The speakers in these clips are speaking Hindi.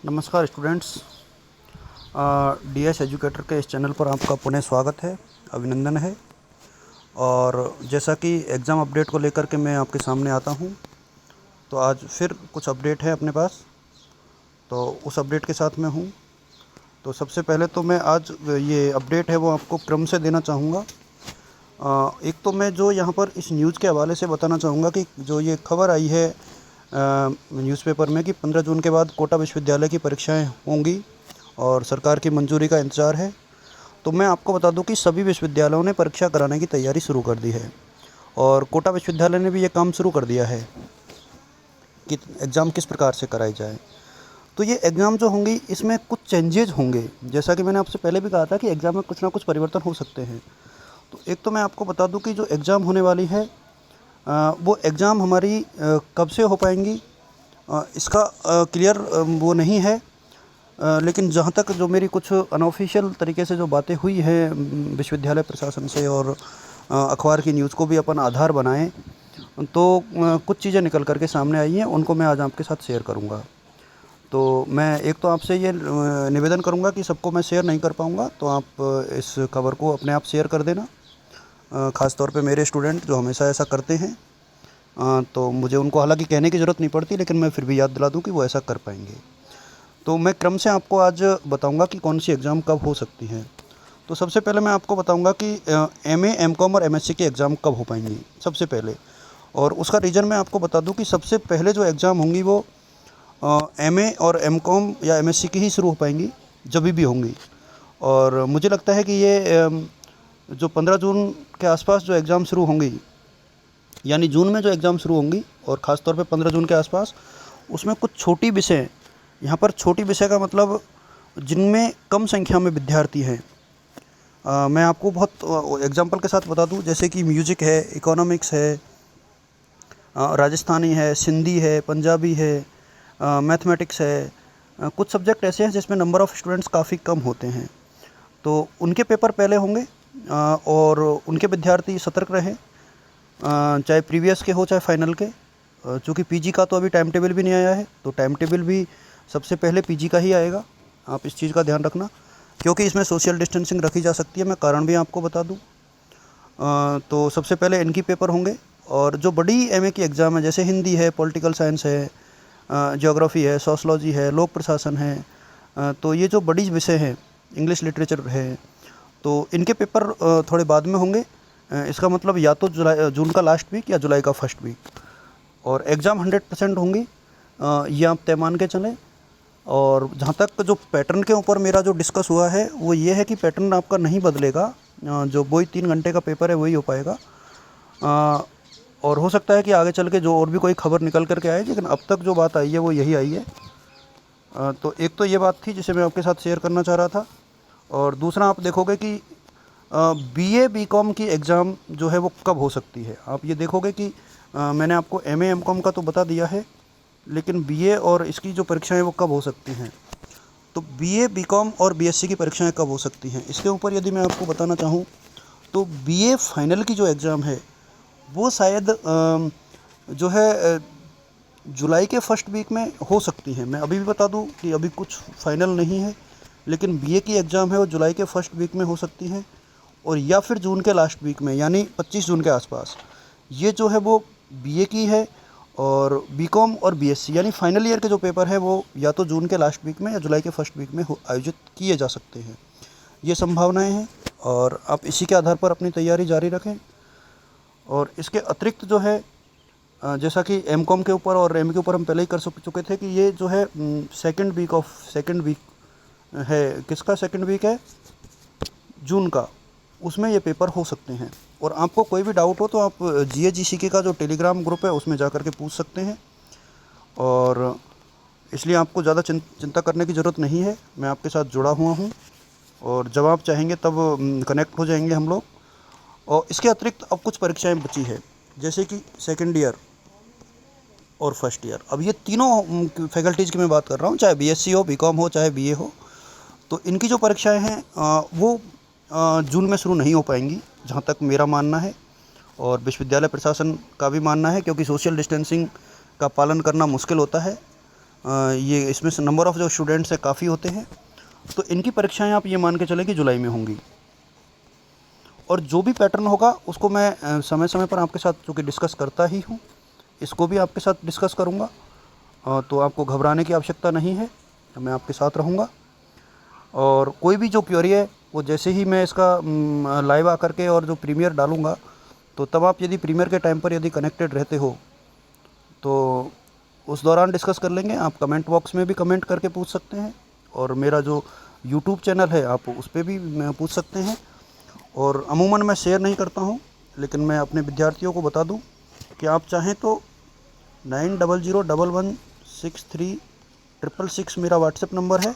नमस्कार स्टूडेंट्स। डीएस एजुकेटर के इस चैनल पर आपका पुनः स्वागत है, अभिनंदन है। और जैसा कि एग्ज़ाम अपडेट को लेकर के मैं आपके सामने आता हूं, तो आज फिर कुछ अपडेट है अपने पास, तो उस अपडेट के साथ मैं हूं। तो सबसे पहले तो मैं आज ये अपडेट है वो आपको क्रम से देना चाहूँगा। एक तो मैं जो यहाँ पर इस न्यूज़ के हवाले से बताना चाहूँगा कि जो ये खबर आई है न्यूज़पेपर में कि 15 जून के बाद कोटा विश्वविद्यालय की परीक्षाएं होंगी और सरकार की मंजूरी का इंतज़ार है। तो मैं आपको बता दूं कि सभी विश्वविद्यालयों ने परीक्षा कराने की तैयारी शुरू कर दी है और कोटा विश्वविद्यालय ने भी ये काम शुरू कर दिया है कि एग्ज़ाम किस प्रकार से कराई जाए। तो ये एग्ज़ाम जो होंगी इसमें कुछ चेंजेज होंगे, जैसा कि मैंने आपसे पहले भी कहा था कि एग्ज़ाम में कुछ ना कुछ परिवर्तन हो सकते हैं। तो एक तो मैं आपको बता दूं कि जो एग्ज़ाम होने वाली है वो एग्ज़ाम हमारी कब से हो पाएंगी इसका क्लियर वो नहीं है। लेकिन जहाँ तक जो मेरी कुछ अनऑफिशियल तरीके से जो बातें हुई हैं विश्वविद्यालय प्रशासन से और अखबार की न्यूज़ को भी अपन आधार बनाएं, तो कुछ चीज़ें निकल कर के सामने आई हैं, उनको मैं आज आपके साथ शेयर करूंगा। तो मैं एक तो आपसे ये निवेदन करूंगा कि सबको मैं शेयर नहीं कर पाऊंगा, तो आप इस खबर को अपने आप शेयर कर देना। ख़ास तौर पे मेरे स्टूडेंट जो हमेशा ऐसा करते हैं, तो मुझे उनको हालांकि कहने की ज़रूरत नहीं पड़ती, लेकिन मैं फिर भी याद दिला दूं कि वो ऐसा कर पाएंगे। तो मैं क्रम से आपको आज बताऊंगा कि कौन सी एग्ज़ाम कब हो सकती है। तो सबसे पहले मैं आपको बताऊंगा कि एमए, एमकॉम और एमएससी की एग्ज़ाम कब हो पाएंगी सबसे पहले। और उसका रीज़न मैं आपको बता दूं कि सबसे पहले जो एग्ज़ाम होंगी वो एमए और एमकॉम या एमएससी की ही शुरू हो पाएंगी, जब भी होंगी। और मुझे लगता है कि ये जो 15 जून के आसपास जो एग्ज़ाम शुरू होंगी, यानी जून में जो एग्ज़ाम शुरू होंगी और ख़ास तौर पे 15 जून के आसपास, उसमें कुछ छोटी विषय, यहाँ पर छोटी विषय का मतलब जिनमें कम संख्या में विद्यार्थी हैं। मैं आपको बहुत एग्जांपल के साथ बता दूं, जैसे कि म्यूज़िक है, इकोनॉमिक्स है, राजस्थानी है, सिंधी है, पंजाबी है, मैथमेटिक्स है। कुछ सब्जेक्ट ऐसे हैं जिसमें नंबर ऑफ़ स्टूडेंट्स काफ़ी कम होते हैं, तो उनके पेपर पहले होंगे और उनके विद्यार्थी सतर्क रहें, चाहे प्रीवियस के हो चाहे फाइनल के। चूँकि पीजी का तो अभी टाइम टेबल भी नहीं आया है, तो टाइम टेबल भी सबसे पहले पीजी का ही आएगा। आप इस चीज़ का ध्यान रखना, क्योंकि इसमें सोशल डिस्टेंसिंग रखी जा सकती है। मैं कारण भी आपको बता दूं। तो सबसे पहले इनकी पेपर होंगे और जो बड़ी एमए की एग्ज़ाम है, जैसे हिंदी है, पॉलिटिकल साइंस है, ज्योग्राफी है, सोशलॉजी है, लोक प्रशासन है, तो ये जो बड़ी विषय हैं, इंग्लिश लिटरेचर है, तो इनके पेपर थोड़े बाद में होंगे। इसका मतलब या तो जून का लास्ट वीक या जुलाई का फर्स्ट वीक। और एग्ज़ाम 100% होंगी, ये आप तय मान के चलें। और जहाँ तक जो पैटर्न के ऊपर मेरा जो डिस्कस हुआ है वो ये है कि पैटर्न आपका नहीं बदलेगा, जो वही 3 घंटे का पेपर है वही हो पाएगा। और हो सकता है कि आगे चल के जो और भी कोई खबर निकल कर के आए, लेकिन अब तक जो बात आई है वो यही आई है। तो एक तो ये बात थी जिसे मैं आपके साथ शेयर करना चाह रहा था। और दूसरा, आप देखोगे कि बीए बीकॉम की एग्ज़ाम जो है वो कब हो सकती है। आप ये देखोगे कि मैंने आपको एमए एमकॉम का तो बता दिया है, लेकिन बीए और इसकी जो परीक्षाएं वो कब हो सकती हैं। तो बीए बीकॉम और बीएससी की परीक्षाएं कब हो सकती हैं, इसके ऊपर यदि मैं आपको बताना चाहूँ तो बीए फाइनल की जो एग्ज़ाम है वो शायद जो है जुलाई के फर्स्ट वीक में हो सकती है। मैं अभी भी बता दूं कि अभी कुछ फाइनल नहीं है, लेकिन बीए की एग्ज़ाम है वो जुलाई के फर्स्ट वीक में हो सकती है, और या फिर जून के लास्ट वीक में, यानी 25 जून के आसपास। ये जो है वो बीए की है। और बीकॉम और बीएससी यानी फाइनल ईयर के जो पेपर है वो या तो जून के लास्ट वीक में या जुलाई के फर्स्ट वीक में आयोजित किए जा सकते हैं। ये संभावनाएं हैं और आप इसी के आधार पर अपनी तैयारी जारी रखें। और इसके अतिरिक्त जो है, जैसा कि एमकॉम के ऊपर और एमए के ऊपर हम पहले ही कर चुके थे कि ये जो है सेकेंड वीक है, किसका सेकेंड वीक है, जून का, उसमें ये पेपर हो सकते हैं। और आपको कोई भी डाउट हो तो आप GAGCK का जो टेलीग्राम ग्रुप है उसमें जा कर के पूछ सकते हैं, और इसलिए आपको ज़्यादा चिंता करने की ज़रूरत नहीं है। मैं आपके साथ जुड़ा हुआ हूँ और जब आप चाहेंगे तब कनेक्ट हो जाएंगे हम लोग। और इसके अतिरिक्त अब कुछ परीक्षाएं बची है, जैसे कि सेकेंड ईयर और फर्स्ट ईयर। अब ये तीनों फैकल्टीज़ की मैं बात कर रहा हूँ, चाहे बीएससी हो, बीकॉम हो, चाहे बीए हो। तो इनकी जो परीक्षाएं हैं वो जून में शुरू नहीं हो पाएंगी, जहाँ तक मेरा मानना है और विश्वविद्यालय प्रशासन का भी मानना है, क्योंकि सोशल डिस्टेंसिंग का पालन करना मुश्किल होता है। ये इसमें से नंबर ऑफ़ जो स्टूडेंट्स है काफ़ी होते हैं। तो इनकी परीक्षाएं आप ये मान के चलें कि जुलाई में होंगी। और जो भी पैटर्न होगा उसको मैं समय समय पर आपके साथ चूँकि डिस्कस करता ही हूँ, इसको भी आपके साथ डिस्कस करूँगा। तो आपको घबराने की आवश्यकता नहीं है, मैं आपके साथ रहूँगा। और कोई भी जो क्वेरी है वो जैसे ही मैं इसका लाइव आकर के और जो प्रीमियर डालूँगा, तो तब आप यदि प्रीमियर के टाइम पर यदि कनेक्टेड रहते हो तो उस दौरान डिस्कस कर लेंगे। आप कमेंट बॉक्स में भी कमेंट करके पूछ सकते हैं, और मेरा जो यूट्यूब चैनल है आप उस पर भी पूछ सकते हैं। और अमूमन मैं शेयर नहीं करता हूँ, लेकिन मैं अपने विद्यार्थियों को बता दूँ कि आप चाहें तो 9001116366 मेरा व्हाट्सएप नंबर है।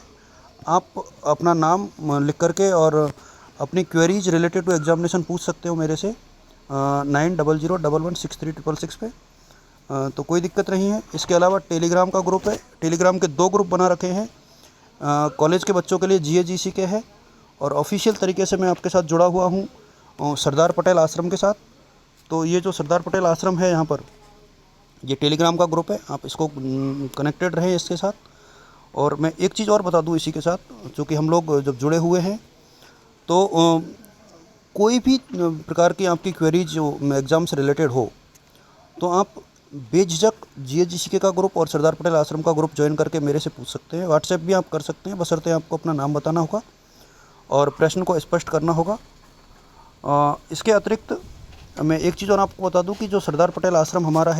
आप अपना नाम लिख करके और अपनी क्वेरीज रिलेटेड टू एग्जामिनेशन पूछ सकते हो मेरे से 9001116366 पे। तो कोई दिक्कत नहीं है। इसके अलावा टेलीग्राम का ग्रुप है, टेलीग्राम के 2 ग्रुप बना रखे हैं। कॉलेज के बच्चों के लिए GA/GC के है, और ऑफिशियल तरीके से मैं आपके साथ जुड़ा हुआ हूँ सरदार पटेल आश्रम के साथ। तो ये जो सरदार पटेल आश्रम है यहाँ पर, ये टेलीग्राम का ग्रुप है, आप इसको कनेक्टेड रहें इसके साथ। और मैं एक चीज़ और बता दूँ इसी के साथ, चूँकि हम लोग जब जुड़े हुए हैं तो कोई भी प्रकार की आपकी क्वेरीज जो एग्ज़ाम से रिलेटेड हो, तो आप बेझिझक GA/GC का ग्रुप और सरदार पटेल आश्रम का ग्रुप ज्वाइन करके मेरे से पूछ सकते हैं। व्हाट्सएप भी आप कर सकते हैं, बशर्ते आपको अपना नाम बताना होगा और प्रश्न को स्पष्ट करना होगा। इसके अतिरिक्त मैं एक चीज़ और आपको बता दूं कि जो सरदार पटेल आश्रम हमारा है